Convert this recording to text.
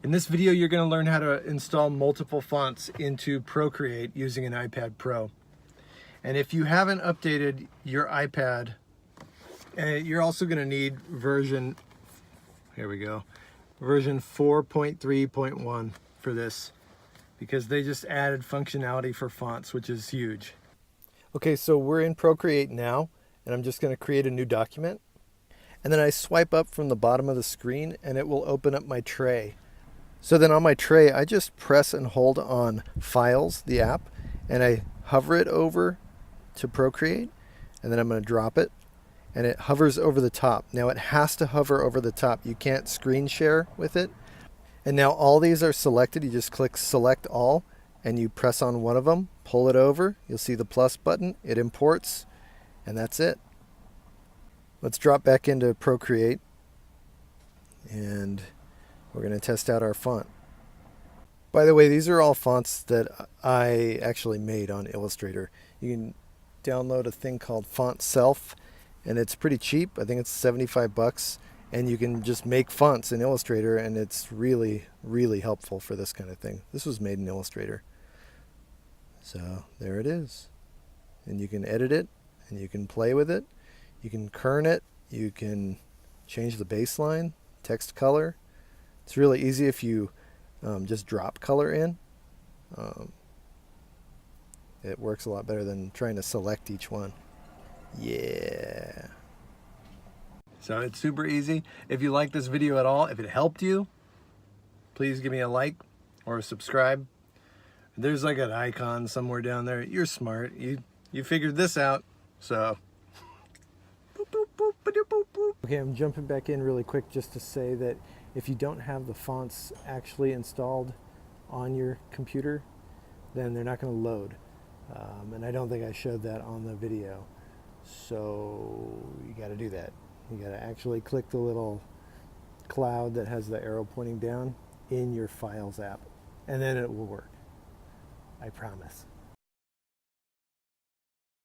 In this video, you're going to learn how to install multiple fonts into Procreate using an iPad Pro. And if you haven't updated your iPad, you're also going to need version 4.3.1 for this, because they just added functionality for fonts, which is huge. Okay, so we're in Procreate now, and I'm just going to create a new document. And then I swipe up from the bottom of the screen, and it will open up my tray. So then on my tray, I just press and hold on Files, the app, and I hover it over to Procreate, and then I'm going to drop it, and it hovers over the top. Now it has to hover over the top. You can't screen share with it. And now all these are selected. You just click Select All, and you press on one of them, pull it over. You'll see the plus button. It imports, and that's it. Let's drop back into Procreate, and we're going to test out our font. By the way, these are all fonts that I actually made on Illustrator. You can download a thing called Font Self, and it's pretty cheap. I think it's 75 bucks, and you can just make fonts in Illustrator, and it's really, really helpful for this kind of thing. This was made in Illustrator. So there it is. And you can edit it, and you can play with it. You can kern it. You can change the baseline, text color. It's really easy if you just drop color in. It works a lot better than trying to select each one. Yeah. So it's super easy. If you like this video at all, if it helped you, please give me a like or a subscribe. There's like an icon somewhere down there. You're smart. You figured this out. So. Okay, I'm jumping back in really quick just to say that if you don't have the fonts actually installed on your computer, then they're not going to load. And I don't think I showed that on the video. So you got to do that. You got to actually click the little cloud that has the arrow pointing down in your Files app, and then it will work. I promise.